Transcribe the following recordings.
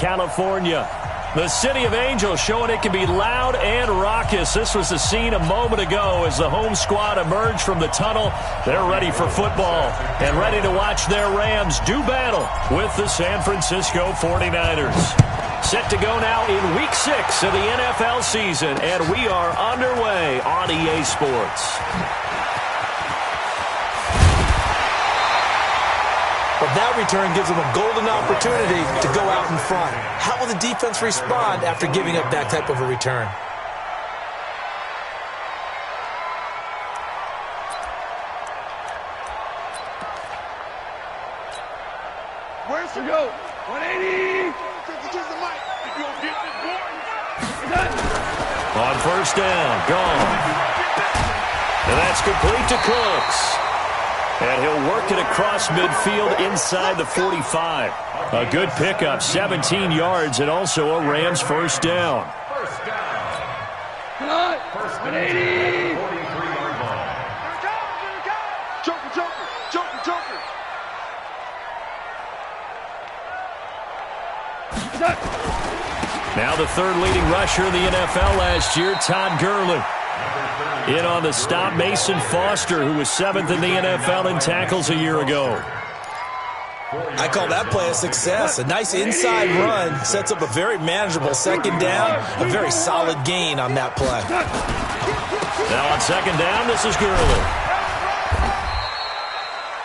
California. The City of Angels showing it can be loud and raucous. This was the scene a moment ago as the home squad emerged from the tunnel. They're ready for football and ready to watch their Rams do battle with the San Francisco 49ers. Set to go now in Week 6 of the NFL season, and we are underway on EA Sports. But that return gives them a golden opportunity to go out in front. How will the defense respond after giving up that type of a return? Where's to go? 180. On first down, gone. And that's complete to Cooks. And he'll work it across midfield inside the 45. A good pickup, 17 yards, and also a Rams first down. Cut. 180. Joker. Now the third leading rusher in the NFL last year, Todd Gurley. In on the stop, Mason Foster, who was 7th in the NFL in tackles a year ago. I call that play a success. A nice inside run sets up a very manageable second down. A very solid gain on that play. Now on second down, this is Gurley.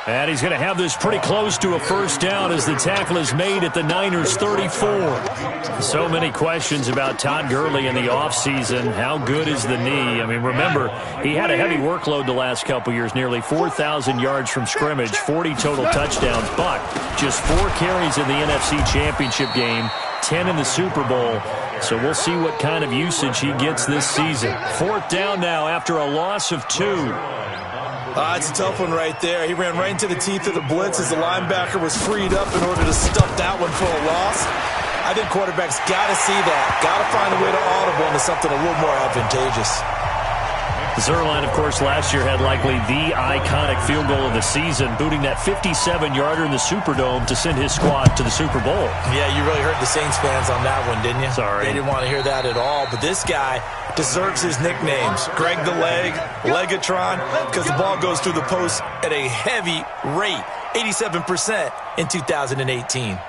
And he's going to have this pretty close to a first down as the tackle is made at the Niners' 34. So many questions about Todd Gurley in the offseason. How good is the knee? I mean, remember, he had a heavy workload the last couple years, nearly 4,000 yards from scrimmage, 40 total touchdowns, but just 4 carries in the NFC Championship game, 10 in the Super Bowl. So we'll see what kind of usage he gets this season. 4th down now after a loss of 2. It's a tough one right there. He ran right into the teeth of the blitz as the linebacker was freed up in order to stuff that one for a loss. I think quarterbacks got to see that. Got to find a way to audible into something a little more advantageous. Zuerlein, of course, last year had likely the iconic field goal of the season, booting that 57-yarder in the Superdome to send his squad to the Super Bowl. Yeah, you really hurt the Saints fans on that one, didn't you? Sorry. They didn't want to hear that at all. But this guy deserves his nicknames. Greg the Leg, Legatron, because the ball goes through the post at a heavy rate, 87% in 2018.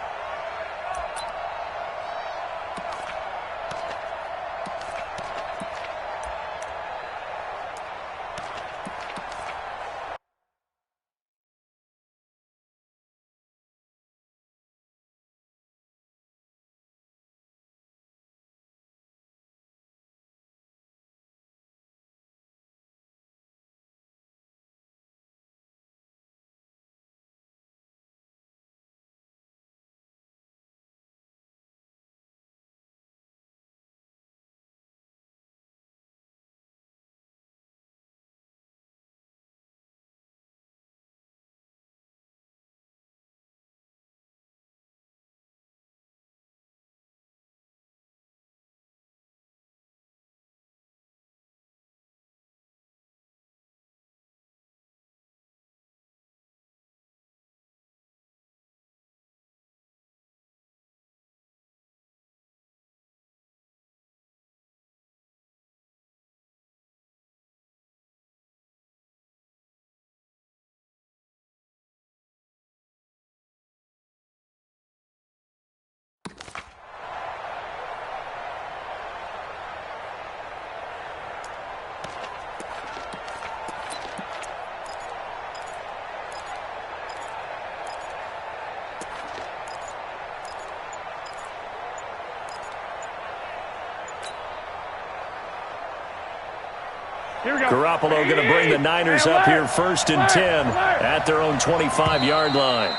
Garoppolo going to bring the Niners up here 1st and 10 at their own 25-yard line.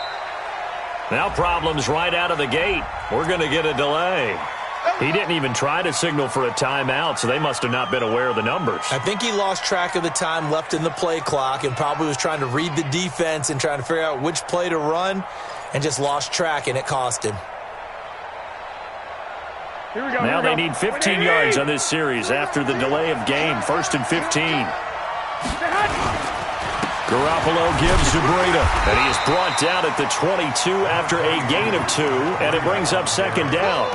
Now problems right out of the gate. We're going to get a delay. He didn't even try to signal for a timeout, so they must have not been aware of the numbers. I think he lost track of the time left in the play clock and probably was trying to read the defense and trying to figure out which play to run and just lost track, and it cost him. Now they need 15 yards on this series after the delay of game. 1st and 15. Garoppolo gives to Breida, and he is brought down at the 22 after a gain of 2, and it brings up second down.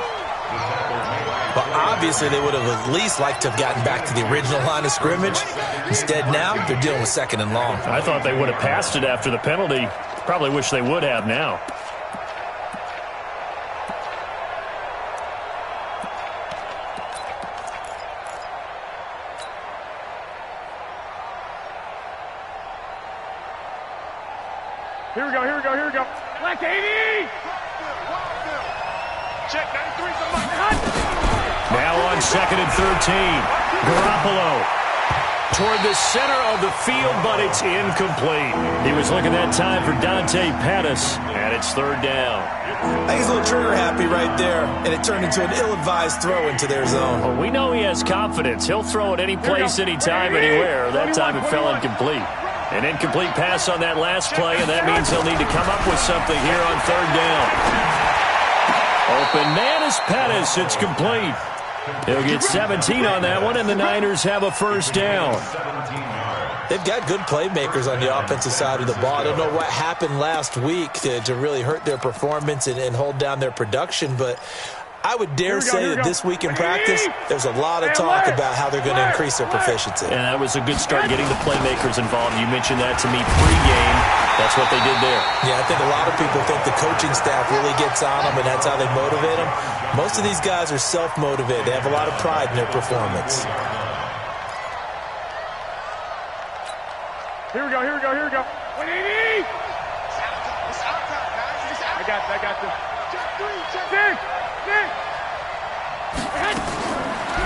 Well, obviously, they would have at least liked to have gotten back to the original line of scrimmage. Instead, now, they're dealing with second and long. I thought they would have passed it after the penalty. Probably wish they would have now. Here we go, here we go, here we go. Black 80! Check 93. Now on 2nd and 13. Garoppolo toward the center of the field, but it's incomplete. He was looking that time for Dante Pettis, and it's 3rd down. I think he's a little trigger happy right there, and it turned into an ill-advised throw into their zone. Well, we know he has confidence. He'll throw it any place, anytime, anywhere. That time it fell incomplete. An incomplete pass on that last play, and that means they'll need to come up with something here on 3rd down. Open man is Pettis. It's complete. He'll get 17 on that one, and the Niners have a 1st down. They've got good playmakers on the offensive side of the ball. I don't know what happened last week to really hurt their performance and hold down their production, but I would dare say that this week in practice, there's a lot of talk about how they're going to increase their proficiency. And that was a good start, getting the playmakers involved. You mentioned that to me pregame. That's what they did there. Yeah, I think a lot of people think the coaching staff really gets on them, and that's how they motivate them. Most of these guys are self-motivated. They have a lot of pride in their performance. Here we go, here we go, here we go. 180! I got this. Check 3,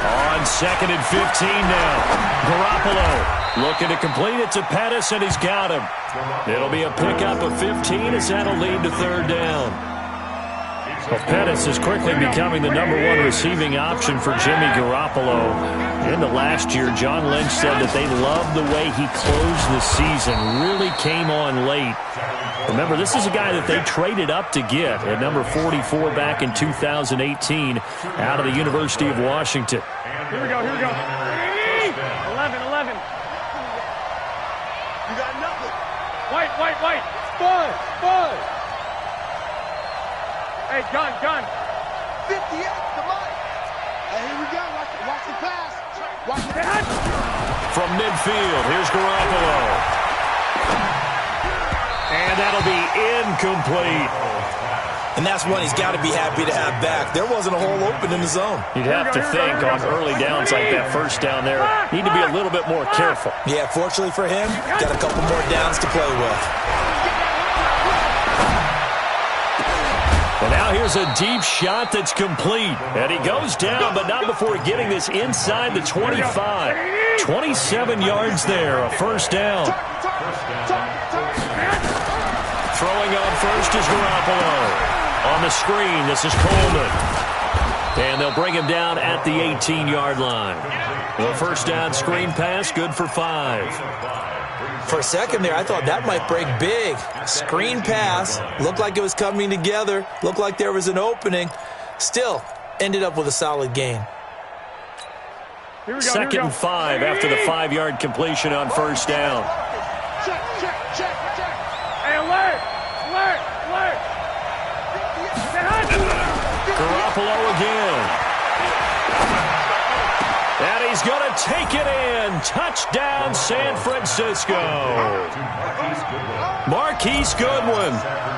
On 2nd and 15 now. Garoppolo looking to complete it to Pettis, and he's got him. It'll be a pickup of 15 as that'll lead to 3rd down. Well, Pettis is quickly becoming the #1 receiving option for Jimmy Garoppolo. In the last year, John Lynch said that they loved the way he closed the season, really came on late. Remember, this is a guy that they traded up to get at number 44 back in 2018 out of the University of Washington. Here we go, here we go. 11. You got nothing. White. Bud. Hey, gun. 58, come on. Hey, here we go. Watch the pass. Watch the pass. From midfield, here's Garoppolo. And that'll be incomplete. And that's one he's got to be happy to have back. There wasn't a hole open in the zone. You'd have to think on early downs like that 1st down there, need to be a little bit more careful. Yeah, fortunately for him, got a couple more downs to play with. And now here's a deep shot that's complete. And he goes down, but not before getting this inside the 25. 27 yards there, a 1st down. Throwing on first is Garoppolo. On the screen, this is Coleman. And they'll bring him down at the 18-yard line. The 1st down screen pass, good for 5. For a second there, I thought that might break big. Screen pass, looked like it was coming together, looked like there was an opening. Still, ended up with a solid gain. 2nd and 5 after the 5-yard completion on 1st down. Check. Hey, alert. Garoppolo again. And he's going to take it in. Touchdown, San Francisco. Marquise Goodwin,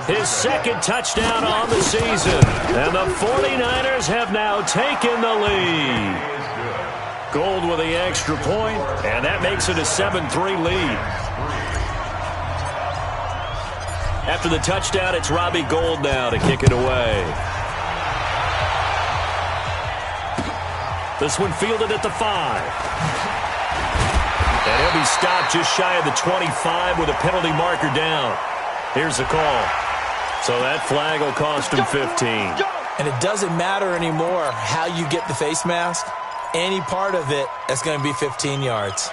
his 2nd touchdown on the season. And the 49ers have now taken the lead. Gold with the extra point, and that makes it a 7-3 lead. After the touchdown, it's Robbie Gould now to kick it away. This one fielded at the 5. And he'll be stopped just shy of the 25 with a penalty marker down. Here's the call. So that flag will cost him 15. And it doesn't matter anymore how you get the face mask. Any part of it, that's going to be 15 yards.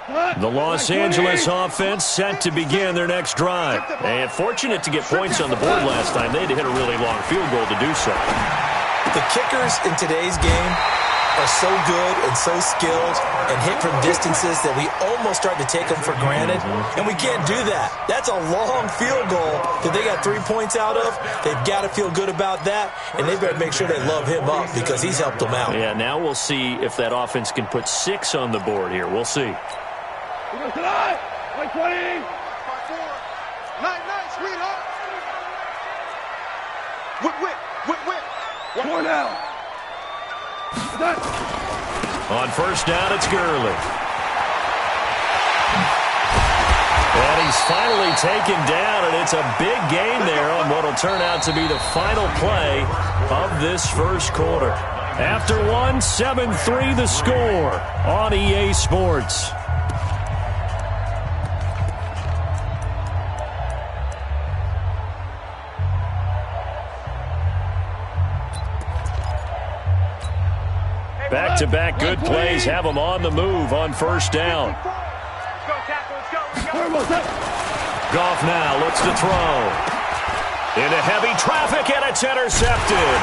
The Los Angeles offense set to begin their next drive. And fortunate to get points on the board last time. They had to hit a really long field goal to do so. The kickers in today's game are so good and so skilled and hit from distances that we almost start to take them for granted. And we can't do that. That's a long field goal that they got 3 points out of. They've got to feel good about that, and they better make sure they love him up because he's helped them out. Yeah, now we'll see if that offense can put 6 on the board here. We'll see. Tonight, 120. 9-9, sweetheart. Whip. 4 down. On first down, it's Gurley. And he's finally taken down, and it's a big gain there on what will turn out to be the final play of this first quarter. After one, 7-3 the score on EA Sports. Back-to-back good plays have them on the move on first down. Goff now looks to throw. Into heavy traffic, and it's intercepted.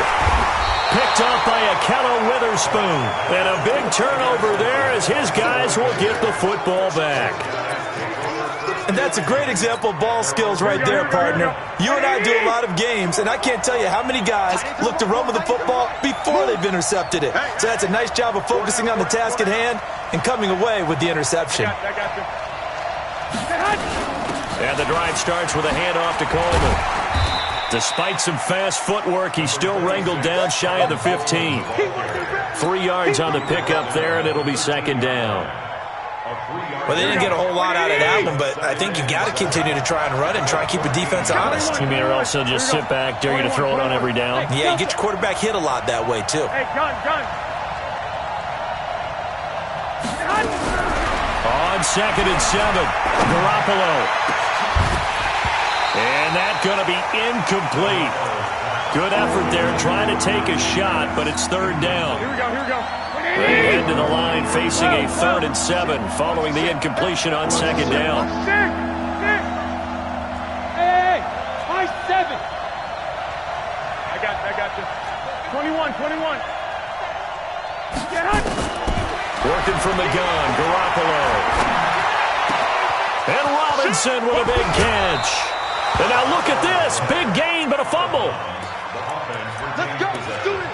Picked off by Ahkello Witherspoon. And a big turnover there as his guys will get the football back. And that's a great example of ball skills right there, partner. You and I do a lot of games, and I can't tell you how many guys look to run with the football before they've intercepted it. So that's a nice job of focusing on the task at hand and coming away with the interception. And the drive starts with a handoff to Coleman. Despite some fast footwork, he's still wrangled down shy of the 15. 3 yards on the pickup there, and it'll be second down. Well, they didn't get a whole lot out of that one, but I think you got to continue to try and run and try and keep the defense honest. You mean or also just sit back, dare you to throw it on every down? Yeah, you get your quarterback hit a lot that way, too. Hey, gun. On second and 7, Garoppolo. And that's going to be incomplete. Good effort there trying to take a shot, but it's third down. Here we go. They head to the line facing a 3rd and 7 following the incompletion on second down. 6. Hey, my 7. I got you. 21. Get up. Working from the gun, Garoppolo. And Robinson with a big catch. And now look at this. Big gain, but a fumble. Let's go. Let's do it.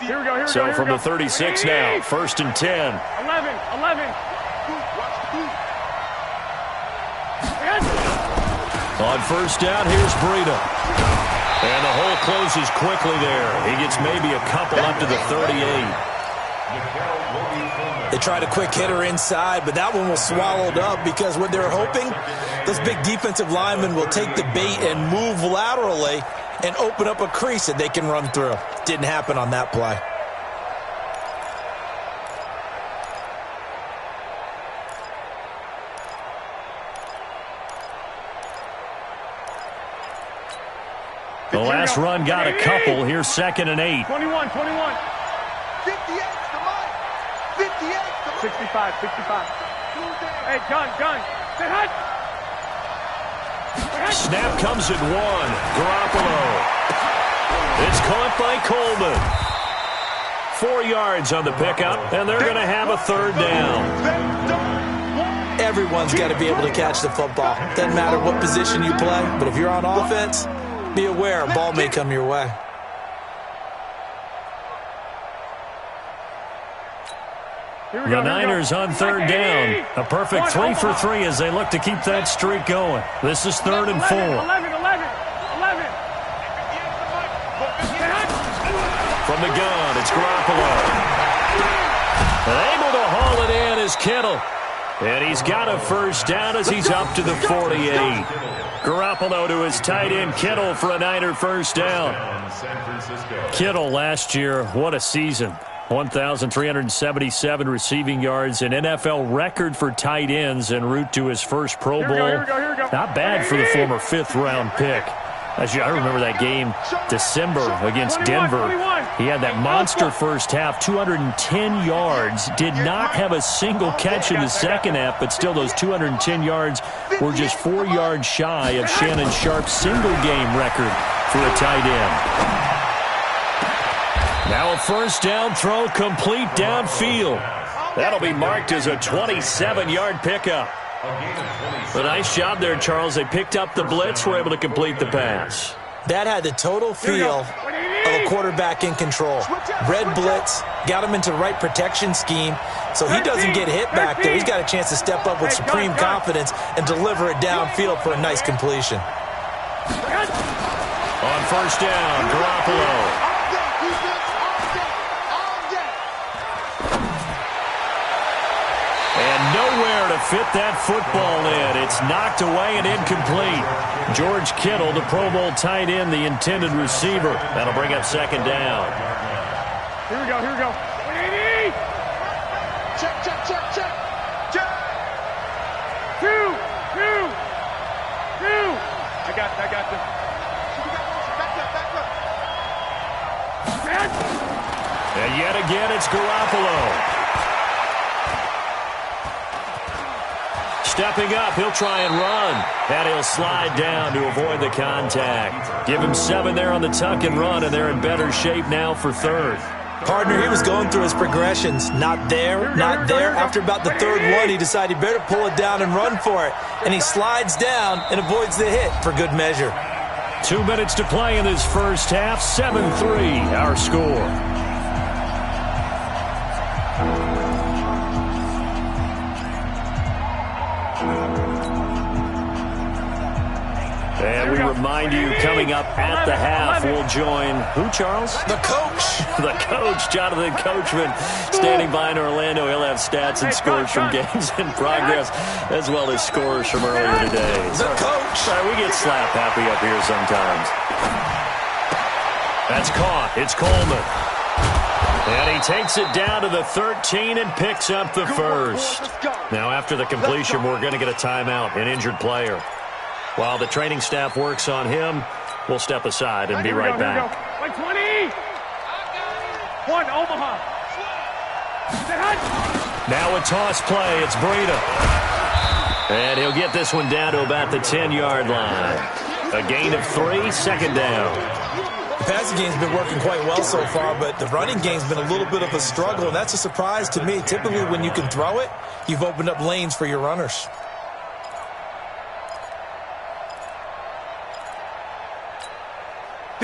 Here we go. So from the 36 now, 1st and 10. 11. On first down, here's Breida. And the hole closes quickly there. He gets maybe a couple up to the 38. They tried a quick hitter inside, but that one was swallowed up because what they're hoping, those big defensive linemen will take the bait and move laterally and open up a crease that they can run through. Didn't happen on that play. The last run got a couple. Here's 2nd and 8. 21. 65. Hey, gun. Say hi. Snap comes at 1. Garoppolo. It's caught by Coleman. 4 yards on the pickup, and they're going to have a 3rd down. Everyone's got to be able to catch the football. Doesn't matter what position you play, but if you're on offense, be aware a ball may come your way. The Niners on 3rd down. A perfect 3 for 3 as they look to keep that streak going. This is 3rd and 4. 11. From the gun, it's Garoppolo. And able to haul it in is Kittle. And he's got a first down as he's up to the 48. Garoppolo to his tight end Kittle for a Niner first down. Kittle last year, what a season. 1,377 receiving yards, an NFL record for tight ends en route to his first Pro Bowl. Here we go. Not bad for the former 5th-round pick. Actually, I remember that game, December, against Denver. He had that monster first half, 210 yards. Did not have a single catch in the second half, but still those 210 yards were just 4 yards shy of Shannon Sharpe's single-game record for a tight end. Now a first down throw complete downfield. That'll be marked as a 27-yard pickup. A nice job there, Charles. They picked up the blitz, were able to complete the pass. That had the total feel of a quarterback in control. Red blitz, got him into the right protection scheme, so he doesn't get hit back there. He's got a chance to step up with supreme confidence and deliver it downfield for a nice completion. On first down, Garoppolo. And nowhere to fit that football in. It's knocked away and incomplete. George Kittle, the Pro Bowl tight end, the intended receiver. That'll bring up second down. Here we go, here we go. 180! Check, check, check, check. Check. Two. I got this. Back up. And yet again, it's Garoppolo. Stepping up, he'll try and run. And he'll slide down to avoid the contact. Give him 7 there on the tuck and run, and they're in better shape now for third. Partner, he was going through his progressions. Not there, not there. After about the third one, he decided he better pull it down and run for it. And he slides down and avoids the hit for good measure. 2 minutes to play in this first half. 7-3, our score. And we remind you, coming up at the half, we'll join who, Charles? The coach. The coach, Jonathan Coachman, standing by in Orlando. He'll have stats and scores from games in progress, as well as scores from earlier today. The coach. Sorry, we get slap happy up here sometimes. That's caught. It's Coleman. And he takes it down to the 13 and picks up the first. Now, after the completion, we're going to get a timeout, an injured player. While the training staff works on him, we'll step aside and be right back. 120! One, Omaha. Now a toss play. It's Breida. And he'll get this one down to about the 10-yard line. A gain of 3, second down. The passing game's been working quite well so far, but the running game's been a little bit of a struggle, and that's a surprise to me. Typically, when you can throw it, you've opened up lanes for your runners.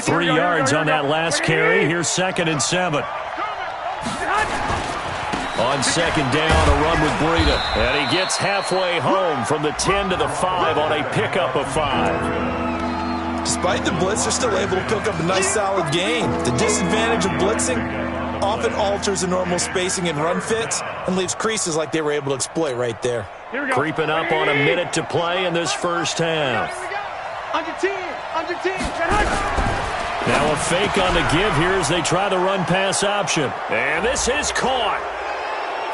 Three yards on that last carry. Here's 2nd and 7. On second down, a run with Breida. And he gets halfway home from the 10 to the 5 on a pickup of 5. Despite the blitz, they're still able to pick up a nice, solid gain. The disadvantage of blitzing often alters the normal spacing and run fits and leaves creases like they were able to exploit right there. Creeping up on a minute to play in this first half. Under 10. Now a fake on the give here as they try the run-pass option. And this is caught.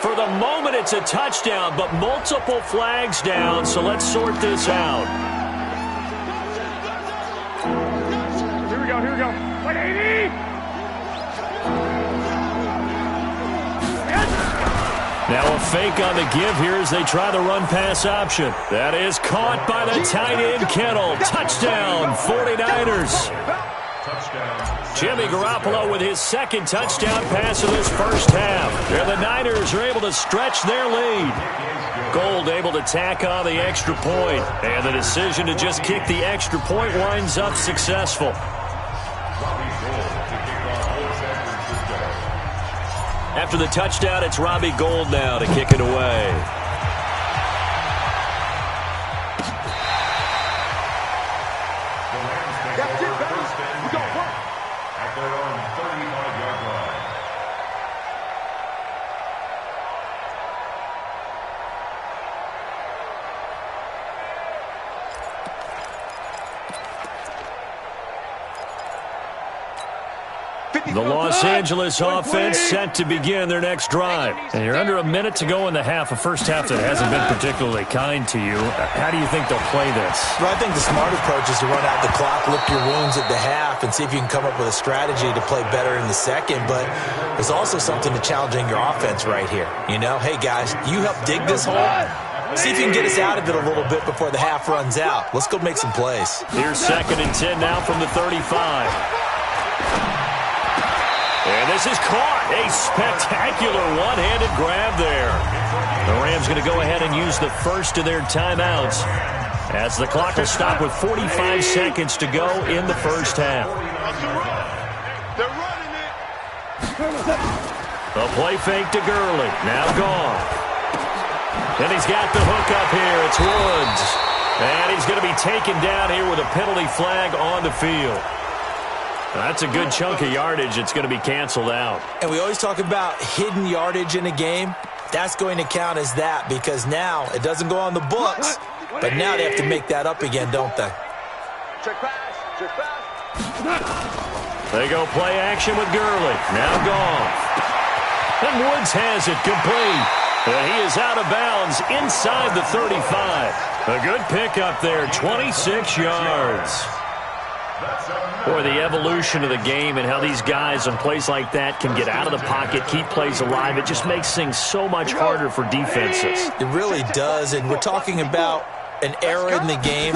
For the moment, it's a touchdown, but multiple flags down, so let's sort this out. Here we go. 180! Now a fake on the give here as they try the run-pass option. That is caught by the tight end, Kittle. Touchdown, 49ers. Jimmy Garoppolo with his 2nd touchdown pass of this first half. And the Niners are able to stretch their lead. Gold able to tack on the extra point. And the decision to just kick the extra point winds up successful. After the touchdown, it's Robbie Gould now to kick it away. The Los Angeles offense set to begin their next drive. And you're under a minute to go in the half, a first half that hasn't been particularly kind to you. How do you think they'll play this? Well, I think the smart approach is to run out the clock, lick your wounds at the half, and see if you can come up with a strategy to play better in the second. But there's also something to challenging your offense right here. You know, hey, guys, you help dig this hole. See if you can get us out of it a little bit before the half runs out. Let's go make some plays. Here's 2nd and 10 now from the 35. And this is caught. A spectacular one-handed grab there. The Rams going to go ahead and use the first of their timeouts as the clock will stop with 45 seconds to go in the first half. They're running it. A play fake to Gurley. Now gone. And he's got the hook up here. It's Woods. And he's going to be taken down here with a penalty flag on the field. That's a good chunk of yardage. It's going to be canceled out. And we always talk about hidden yardage in a game. That's going to count as that because now it doesn't go on the books, but now they have to make that up again, don't they? Check pass. Check pass. They go play action with Gurley. Now gone. And Woods has it complete. And he is out of bounds inside the 35. A good pickup there, 26 yards. Boy, the evolution of the game and how these guys on plays like that can get out of the pocket, keep plays alive, it just makes things so much harder for defenses. It really does, and we're talking about an era in the game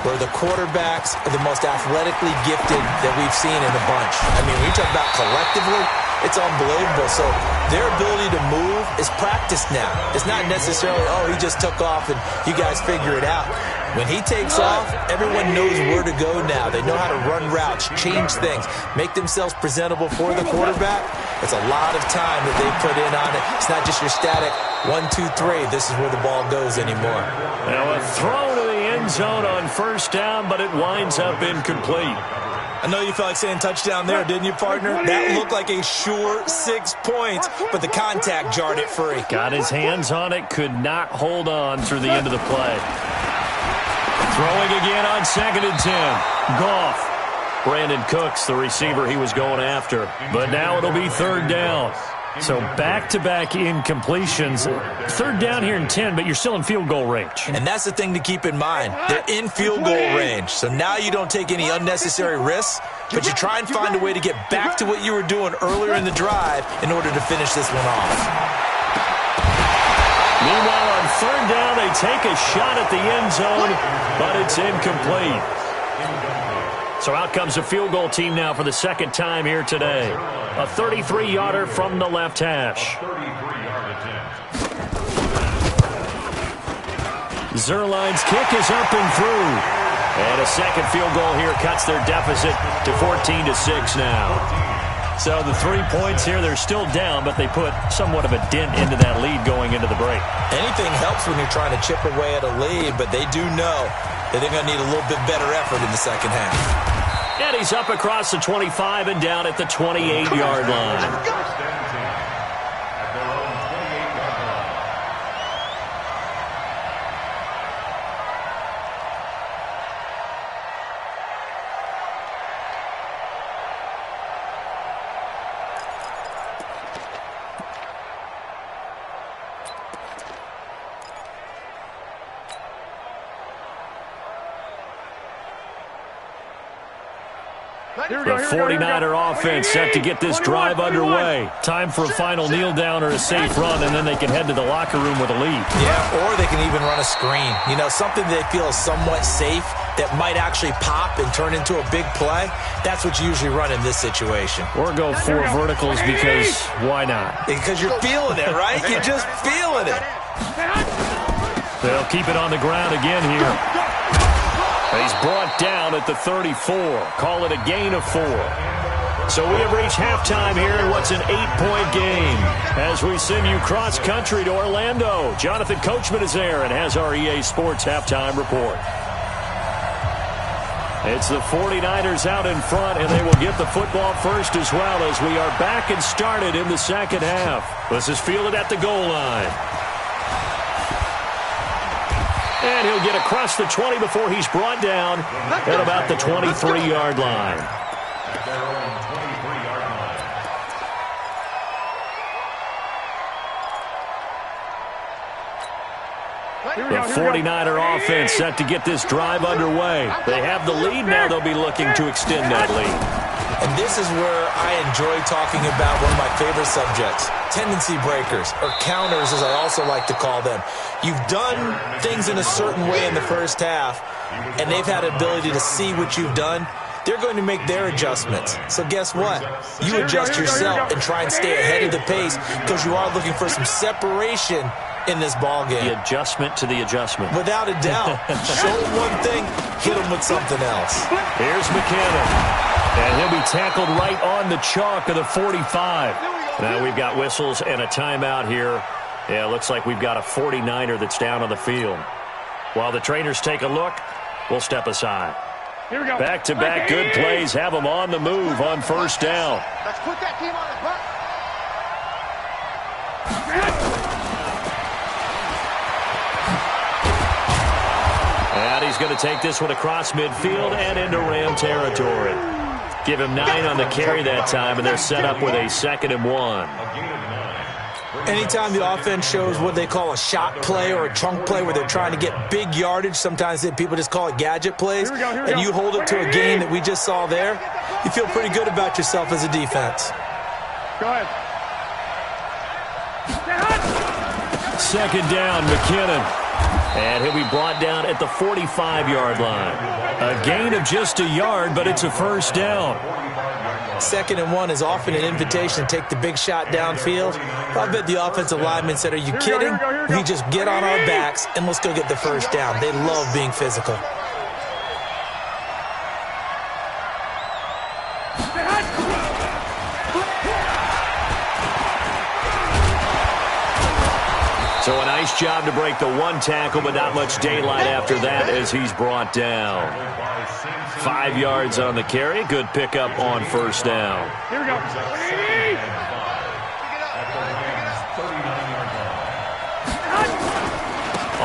where the quarterbacks are the most athletically gifted that we've seen in a bunch. I mean, when you talk about collectively, it's unbelievable. So their ability to move is practiced now. It's not necessarily, oh, he just took off and you guys figure it out. When he takes off, everyone knows where to go now. They know how to run routes, change things, make themselves presentable for the quarterback. It's a lot of time that they put in on it. It's not just your static 1, 2, 3. This is where the ball goes anymore. Now a throw to the end zone on first down, but it winds up incomplete. I know you felt like saying touchdown there, didn't you, partner? That looked like a sure 6 points, but the contact jarred it free. Got his hands on it, could not hold on through the end of the play. Throwing again on 2nd and 10. Goff. Brandon Cooks, the receiver he was going after. But now it'll be 3rd down. So back-to-back incompletions. 3rd down here in 10, but you're still in field goal range. And that's the thing to keep in mind. They're in field goal range. So now you don't take any unnecessary risks, but you try and find a way to get back to what you were doing earlier in the drive in order to finish this one off. Meanwhile, on 3rd down, they take a shot at the end zone, but it's incomplete. So out comes the field goal team now for the 2nd time here today. A 33-yarder from the left hash. Zuerlein's kick is up and through. And a second field goal here cuts their deficit to 14-6 now. So the 3 points here, they're still down, but they put somewhat of a dent into that lead going into the break. Anything helps when you're trying to chip away at a lead, but they do know that they're going to need a little bit better effort in the second half. And he's up across the 25 and down at the 28-yard line. The 49er offense set to get this drive underway. Time for a final kneel down or a safe run, and then they can head to the locker room with a lead. Yeah, or they can even run a screen. You know, something they feel is somewhat safe that might actually pop and turn into a big play. That's what you usually run in this situation. Or go 4 verticals because why not? Because you're feeling it, right? You're just feeling it. They'll keep it on the ground again here. He's brought down at the 34. Call it a gain of 4. So we have reached halftime here in what's an 8-point game. As we send you cross-country to Orlando, Jonathan Coachman is there and has our EA Sports halftime report. It's the 49ers out in front, and they will get the football first as well as we are back and started in the second half. This is fielded at the goal line. And he'll get across the 20 before he's brought down at about the 23-yard line. The 49er offense set to get this drive underway. They have the lead now. They'll be looking to extend that lead. And this is where I enjoy talking about one of my favorite subjects, tendency breakers, or counters as I also like to call them. You've done things in a certain way in the first half, and they've had an ability to see what you've done. They're going to make their adjustments. So guess what? You adjust yourself and try and stay ahead of the pace because you are looking for some separation in this ball game. The adjustment to the adjustment. Without a doubt. Show them one thing, hit them with something else. Here's McKinnon. And he'll be tackled right on the chalk of the 45. Now we've got whistles and a timeout here. Yeah, looks like we've got a 49er that's down on the field. While the trainers take a look, we'll step aside. Here we go. Back-to-back good plays have them on the move on first down. Let's put that team on the butt. And he's going to take this one across midfield and into Ram territory. Give him 9 on the carry that time, and they're set up with a 2nd and 1. Anytime the offense shows what they call a shot play or a chunk play where they're trying to get big yardage, sometimes people just call it gadget plays, and you hold it to a gain that we just saw there, you feel pretty good about yourself as a defense. Go ahead. 2nd down, McKinnon. And he'll be brought down at the 45-yard line. A gain of just a yard, but it's a first down. 2nd and 1 is often an invitation to take the big shot downfield. I bet the offensive linemen said, are you kidding? We just get on our backs and let's go get the first down. They love being physical. So a nice job to break the 1 tackle, but not much daylight after that as he's brought down. 5 yards on the carry. Good pickup on first down. Here we go.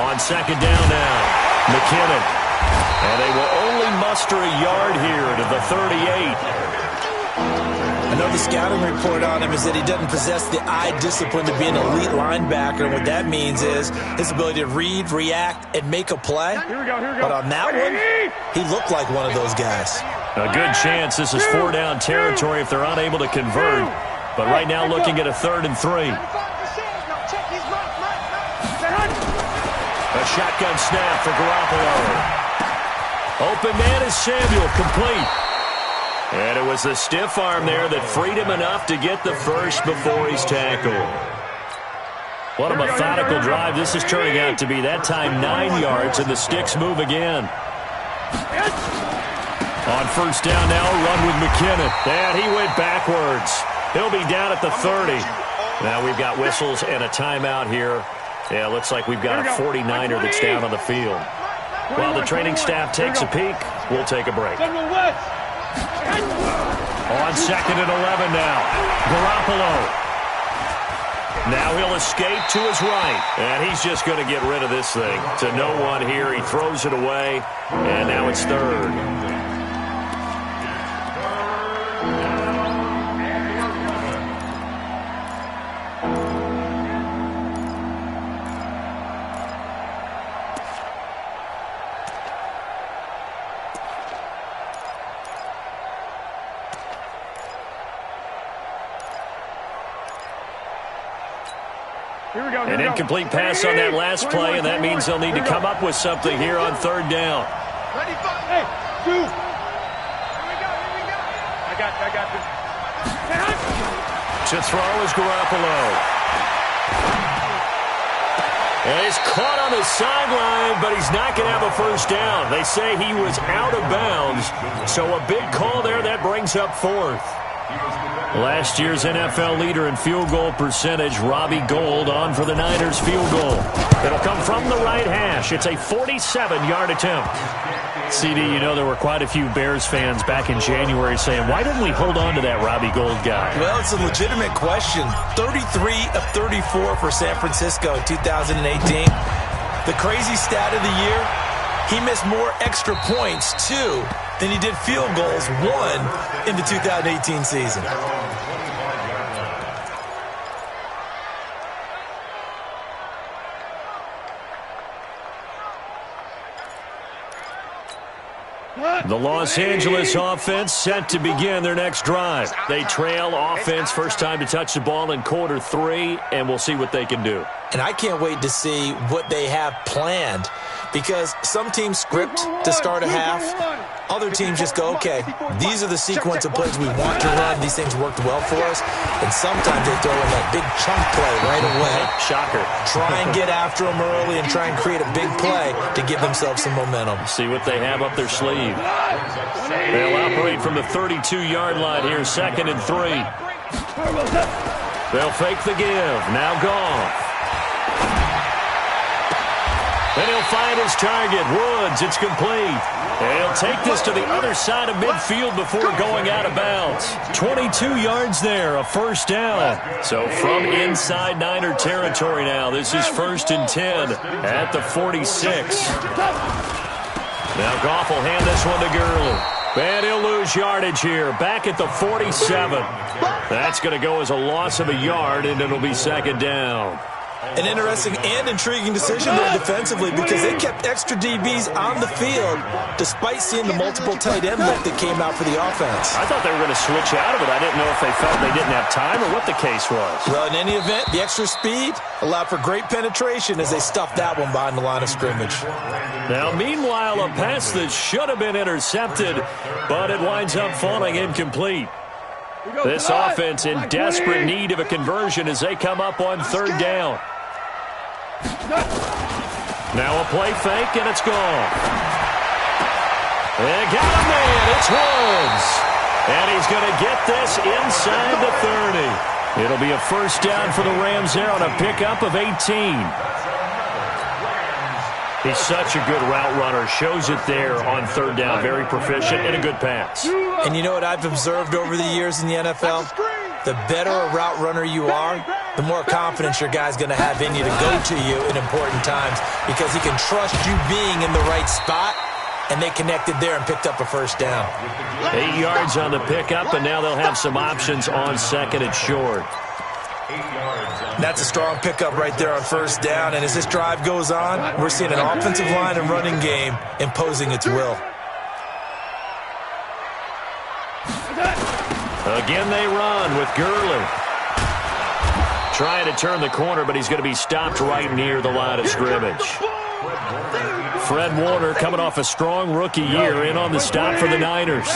On 2nd down now, McKinnon. And they will only muster a yard here to the 38. I know the scouting report on him is that he doesn't possess the eye discipline to be an elite linebacker. And what that means is his ability to read, react, and make a play. Here we go. But on that one, he looked like one of those guys. A good chance this is 4-down territory if they're unable to convert. But right now looking at a 3rd and 3. A shotgun snap for Garoppolo. Open man is Samuel, complete. And it was the stiff arm there that freed him enough to get the first before he's tackled. What a methodical drive this is turning out to be. That time 9 yards, and the sticks move again. On first down now, a run with McKinnon. And he went backwards. He'll be down at the 30. Now we've got whistles and a timeout here. Yeah, looks like we've got a 49er that's down on the field. While the training staff takes a peek, we'll take a break. On 2nd and 11 now, Garoppolo. Now he'll escape to his right, and he's just going to get rid of this thing. To no one here, he throws it away, and now it's 3rd. An incomplete pass on that last play, and that means they'll need to come up with something here on 3rd down. Ready, hey, 2. Here we go. I got this. To throw is Garoppolo. And he's caught on the sideline, but he's not going to have a first down. They say he was out of bounds, so a big call there that brings up 4th. Last year's NFL leader in field goal percentage, Robbie Gould, on for the Niners field goal. It'll come from the right hash. It's a 47-yard attempt. CD, you know there were quite a few Bears fans back in January saying, why didn't we hold on to that Robbie Gould guy? Well, it's a legitimate question. 33 of 34 for San Francisco in 2018. The crazy stat of the year, he missed more extra points, 2, than he did field goals, 1, in the 2018 season. The Los Angeles offense set to begin their next drive. They trail offense first time to touch the ball in quarter 3, and we'll see what they can do. And I can't wait to see what they have planned, because some teams script to start a half. Other teams just go, okay, these are the sequence of plays we want to run. These things worked well for us. And sometimes they throw in that big chunk play right away. Shocker. Try and get after them early and try and create a big play to give themselves some momentum. See what they have up their sleeve. They'll operate from the 32-yard line here, 2nd and 3. They'll fake the give. Now Goff. And he'll find his target. Woods, it's complete. And he'll take this to the other side of midfield before going out of bounds. 22 yards there, a first down. So from inside Niner territory now, this is 1st and 10 at the 46. Now Goff will hand this one to Gurley. And he'll lose yardage here, back at the 47. That's going to go as a loss of a yard, and it'll be 2nd down. An interesting and intriguing decision there defensively, because they kept extra DBs on the field despite seeing the multiple tight end look that came out for the offense. I thought they were going to switch out of it. I didn't know if they felt they didn't have time or what the case was. Well, in any event, the extra speed allowed for great penetration as they stuffed that one behind the line of scrimmage. Now, meanwhile, a pass that should have been intercepted, but it winds up falling incomplete. This offense in desperate need of a conversion as they come up on 3rd down. Now a play fake, and it's gone. They got a man. It's Woods. And he's going to get this inside the 30. It'll be a first down for the Rams there on a pickup of 18. He's such a good route runner. Shows it there on 3rd down. Very proficient and a good pass. And you know what I've observed over the years in the NFL? The better a route runner you are, the more confidence your guy's going to have in you to go to you in important times, because he can trust you being in the right spot, and they connected there and picked up a first down. 8 yards on the pickup, and now they'll have some options on 2nd and short. That's a strong pickup right there on 1st down, and as this drive goes on, we're seeing an offensive line and running game imposing its will. Again they run with Gurley. Trying to turn the corner, but he's going to be stopped right near the line of scrimmage. Fred Warner coming off a strong rookie year in on the stop for the Niners.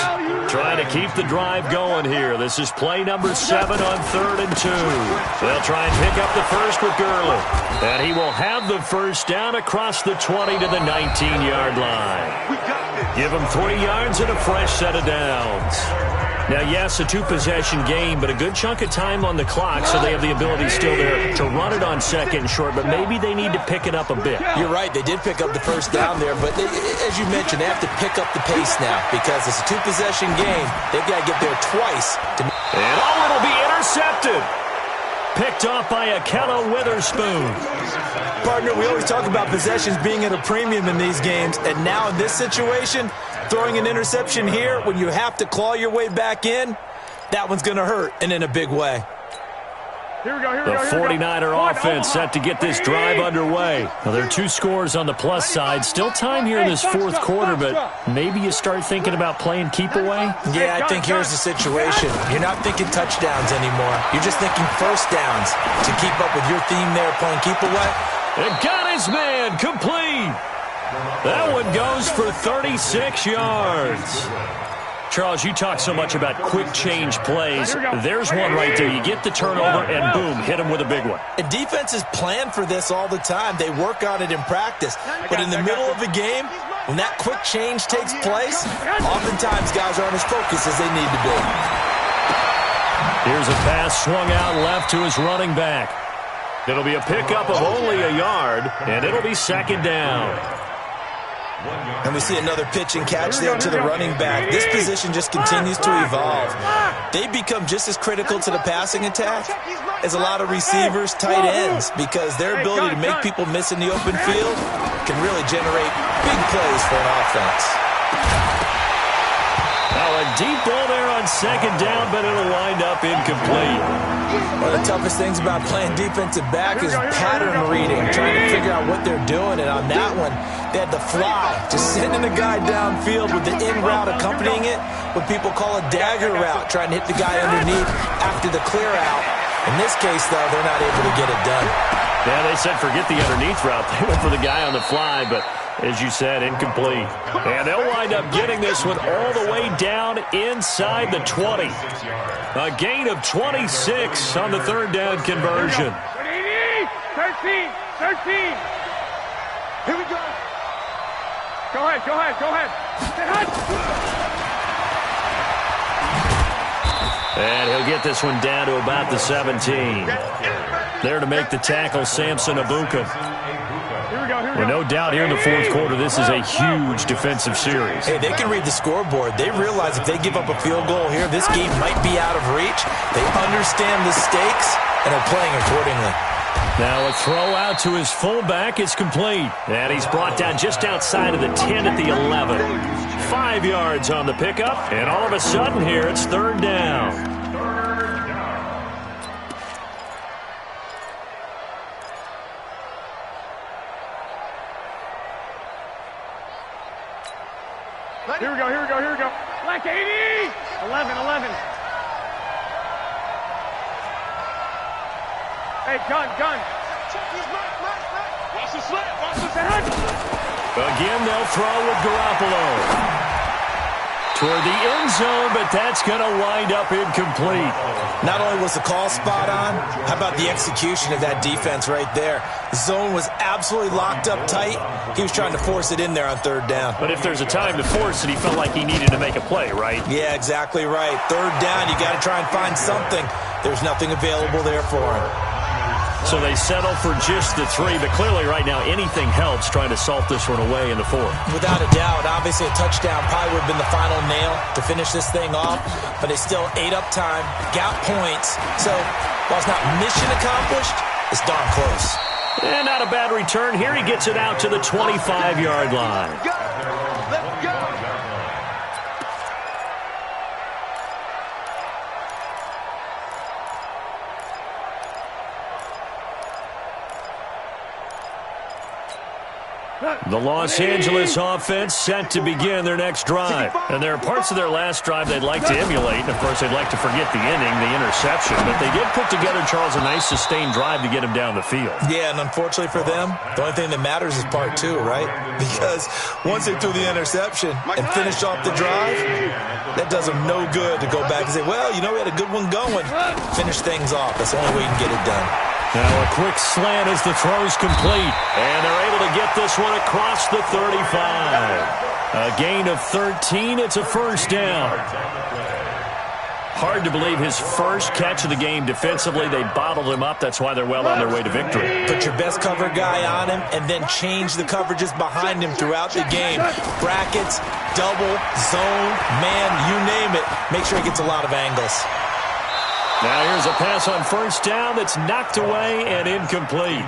Trying to keep the drive going here. This is play number 7 on 3rd and 2. They'll try and pick up the first with Gurley. And he will have the first down across the 20 to the 19-yard line. Give him 3 yards and a fresh set of downs. Now, yes, a 2-possession game, but a good chunk of time on the clock, so they have the ability still there to run it on 2nd and short, but maybe they need to pick it up a bit. You're right. They did pick up the first down there, but as you mentioned, they have to pick up the pace now, because it's a 2-possession game. They've got to get there twice. And it'll be intercepted. Picked off by Ahkello Witherspoon. Partner, we always talk about possessions being at a premium in these games, and now in this situation, throwing an interception here when you have to claw your way back in, that one's going to hurt, and in a big way. Here we go, The 49er offense set to get this drive underway. Now, there are 2 scores on the plus side. Still time here in this 4th quarter, but maybe you start thinking about playing keep away? Yeah, I think here's the situation. You're not thinking touchdowns anymore. You're just thinking first downs to keep up with your theme there, playing keep away. And got his man complete. That one goes for 36 yards. Charles, you talk so much about quick change plays. There's one right there. You get the turnover, and boom, hit him with a big one. And defenses plan for this all the time. They work on it in practice. But in the middle of the game, when that quick change takes place, oftentimes guys aren't as focused as they need to be. Here's a pass swung out left to his running back. It'll be a pickup of only a yard, and it'll be 2nd down. And we see another pitch and catch there to the running back. This position just continues to evolve. They become just as critical to the passing attack as a lot of receivers, tight ends, because their ability to make people miss in the open field can really generate big plays for an offense. Now a deep ball there on second down, but it'll wind up incomplete. One of the toughest things about playing defensive back is pattern reading, trying to figure out what they're doing. And on that one, they had to fly, just sending the guy downfield with the in route accompanying it, what people call a dagger route, trying to hit the guy underneath after the clear out. In this case, though, they're not able to get it done. Yeah, they said forget the underneath route. They went for the guy on the fly, but as you said, incomplete. And they'll wind up getting this one all the way down inside the 20. A gain of 26 on the third down conversion. 13. Here we go. Go ahead. And he'll get this one down to about the 17. There to make the tackle, Samson Abuka. Well, no doubt here in the fourth quarter, this is a huge defensive series. Hey, they can read the scoreboard. They realize if they give up a field goal here, this game might be out of reach. They understand the stakes, and are playing accordingly. Now a throw out to his fullback is complete. And he's brought down just outside of the 10 at the 11. 5 yards on the pickup, and all of a sudden here it's third down. Here we go. Black 80! 11. Hey, gun. Watch the slant. Again, they'll throw with Garoppolo. Toward the end zone, but that's going to wind up incomplete. Not only was the call spot on, how about the execution of that defense right there? The zone was absolutely locked up tight. He was trying to force it in there on third down. But if there's a time to force it, he felt like he needed to make a play, right? Yeah, exactly right. Third down, you got to try and find something. There's nothing available there for him. So they settle for just the 3, but clearly right now anything helps trying to salt this one away in the fourth. Without a doubt, obviously a touchdown probably would have been the final nail to finish this thing off, but they still ate up time, got points. So while it's not mission accomplished, it's darn close. And not a bad return. Here he gets it out to the 25-yard line. Let's go. The Los Angeles offense set to begin their next drive. And there are parts of their last drive they'd like to emulate. And, of course, they'd like to forget the inning, the interception. But they did put together, Charles, a nice sustained drive to get him down the field. Yeah, and unfortunately for them, the only thing that matters is part 2, right? Because once they threw the interception and finished off the drive, that does them no good to go back and say, well, you know, we had a good one going. Finish things off. That's the only way you can get it done. Now a quick slant as the throw's complete. And they're able to get this one across the 35. A gain of 13. It's a first down. Hard to believe his first catch of the game defensively. They bottled him up. That's why they're well on their way to victory. Put your best cover guy on him and then change the coverages behind him throughout the game. Brackets, double, zone, man, you name it. Make sure he gets a lot of angles. Now here's a pass on first down that's knocked away and incomplete.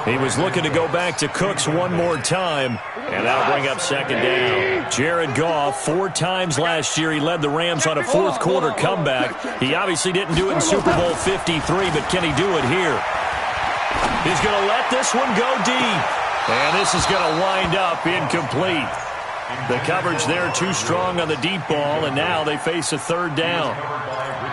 He was looking to go back to Cooks one more time, and that'll bring up second down. Jared Goff, 4 times last year, he led the Rams on a fourth quarter comeback. He obviously didn't do it in Super Bowl 53, but can he do it here? He's going to let this one go deep, and this is going to wind up incomplete. The coverage there too strong on the deep ball, and now they face a third down.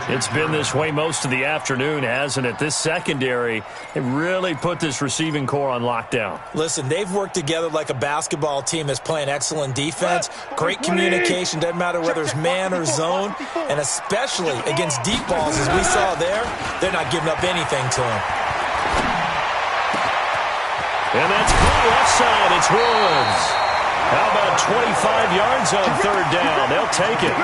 It's been this way most of the afternoon, hasn't it? This secondary, they really put this receiving core on lockdown. Listen, they've worked together like a basketball team that's playing excellent defense, great communication, doesn't matter whether it's man or zone, and especially against deep balls, as we saw there, they're not giving up anything to them. And that's caught left side. It's Woods. How about 25 yards on third down? They'll take it.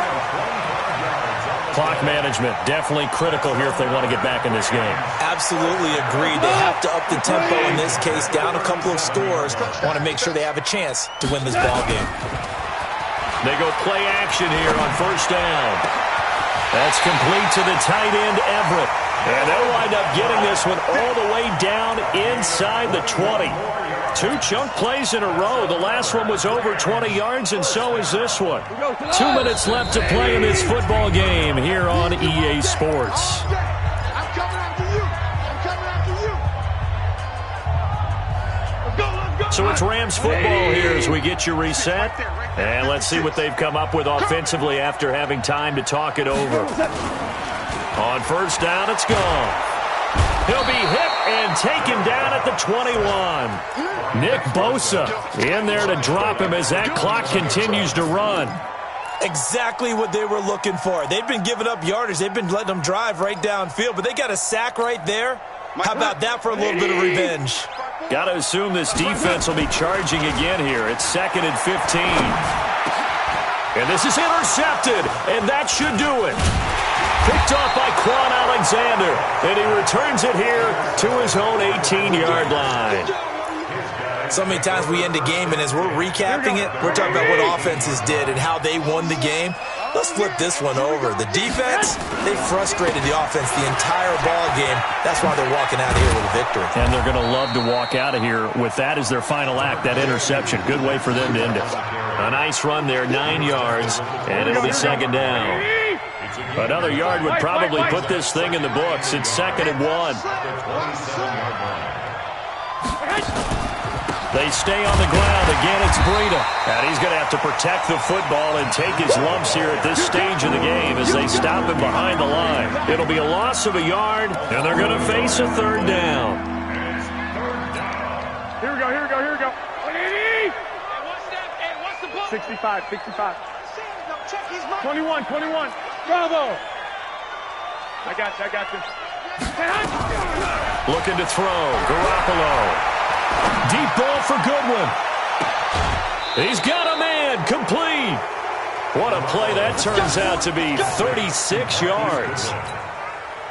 Clock management definitely critical here if they want to get back in this game. Absolutely agreed. They have to up the tempo in this case, down a couple of scores. Want to make sure they have a chance to win this ball game. They go play action here on first down. That's complete to the tight end, Everett. And they'll wind up getting this one all the way down inside the 20. 2 chunk plays in a row. The last one was over 20 yards, and so is this one. 2 minutes left to play in this football game here on EA Sports. I'm coming after you. I'm coming after you. Let's go. So it's Rams football here as we get you reset. And let's see what they've come up with offensively after having time to talk it over. On first down, it's gone. He'll be hit and taken down at the 21. Nick Bosa in there to drop him as that clock continues to run. Exactly what they were looking for. They've been giving up yardage. They've been letting them drive right downfield, but they got a sack right there. How about that for a little bit of revenge? Got to assume this defense will be charging again here. It's 2nd and 15. And this is intercepted, and that should do it. Picked off by Quan Alexander, and he returns it here to his own 18-yard line. So many times we end a game, and as we're recapping it, we're talking about what offenses did and how they won the game. Let's flip this one over. The defense, they frustrated the offense the entire ball game. That's why they're walking out of here with a victory. And they're going to love to walk out of here with that as their final act, that interception. Good way for them to end it. A nice run there, 9 yards, and it'll be 2nd down. Another yard would probably put this thing in the books. It's 2nd and 1. They stay on the ground. Again, it's Breida. And he's going to have to protect the football and take his lumps here at this stage of the game as they stop him behind the line. It'll be a loss of a yard, and they're going to face a 3rd down. Here we go, here we go, here we go. 65, 65. 21, 21. Bravo. I got you, I got you. Looking to throw. Garoppolo. Deep ball for Goodwin. He's got a man. Complete. What a play that turns out to be. 36 yards.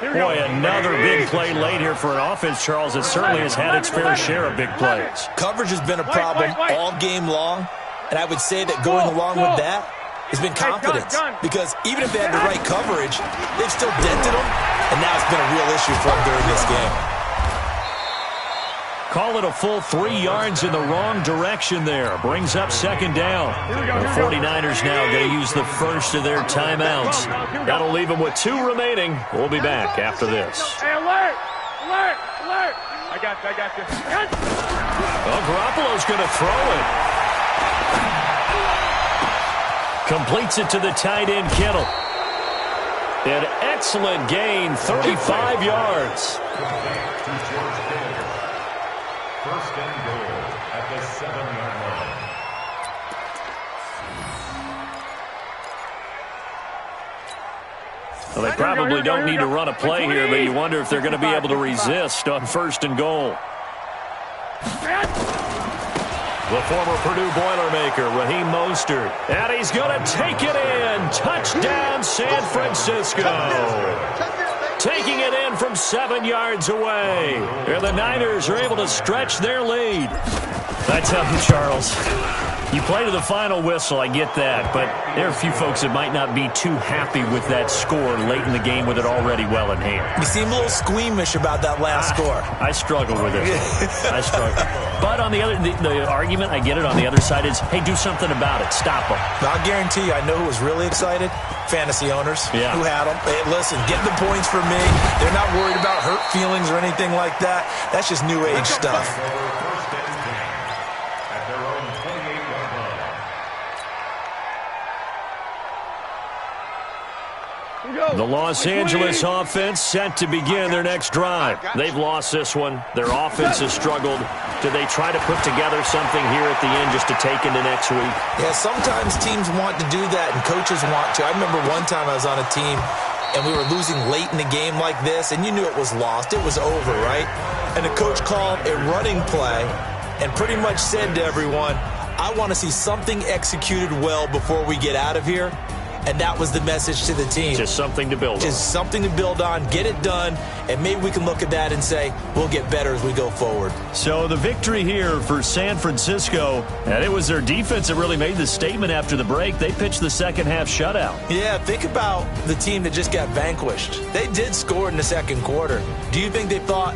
Boy, another big play late here for an offense, Charles, that certainly has had its fair share of big plays. Coverage has been a problem all game long, and I would say that going along with that has been confidence. Because even if they had the right coverage, they've still dented them, and now it's been a real issue for them during this game. Call it a full 3 yards in the wrong direction there. Brings up 2nd down. The 49ers now going to use the first of their timeouts. That'll leave them with 2 remaining. We'll be back after this. Hey, alert! Alert! Alert! I got you, I got you. Well, Garoppolo's going to throw it. Completes it to the tight end, Kittle. An excellent gain, 35 yards. First and goal at the 7-yard line. Well, they probably don't need to run a play here, but you wonder if they're going to be able to resist on 1st and goal. The former Purdue Boilermaker, Raheem Mostert. And he's going to take it in. Touchdown, San Francisco. Taking it in from 7 yards away. And the Niners are able to stretch their lead. I tell you, Charles, you play to the final whistle, I get that, but there are a few folks that might not be too happy with that score late in the game with it already well in hand. You seem a little squeamish about that last score. I struggle with it. I struggle. But on the other, the argument, I get it, on the other side is, hey, do something about it. Stop them. I'll guarantee you, I know who was really excited. Fantasy owners who had them. Hey, listen, get the points for me. They're not worried about hurt feelings or anything like that. That's just new age stuff. The Los Angeles offense set to begin their next drive. They've lost this one. Their offense has struggled. Do they try to put together something here at the end just to take into next week? Yeah, sometimes teams want to do that and coaches want to. I remember one time I was on a team and we were losing late in the game like this, and you knew it was lost. It was over, right? And the coach called a running play and pretty much said to everyone, I want to see something executed well before we get out of here. and that was the message to the team. Just something to build on. Just something to build on, get it done, and maybe we can look at that and say, we'll get better as we go forward. So the victory here for San Francisco, and it was their defense that really made the statement after the break. They pitched the second half shutout. Yeah, think about the team that just got vanquished. They did score in the second quarter. Do you think they thought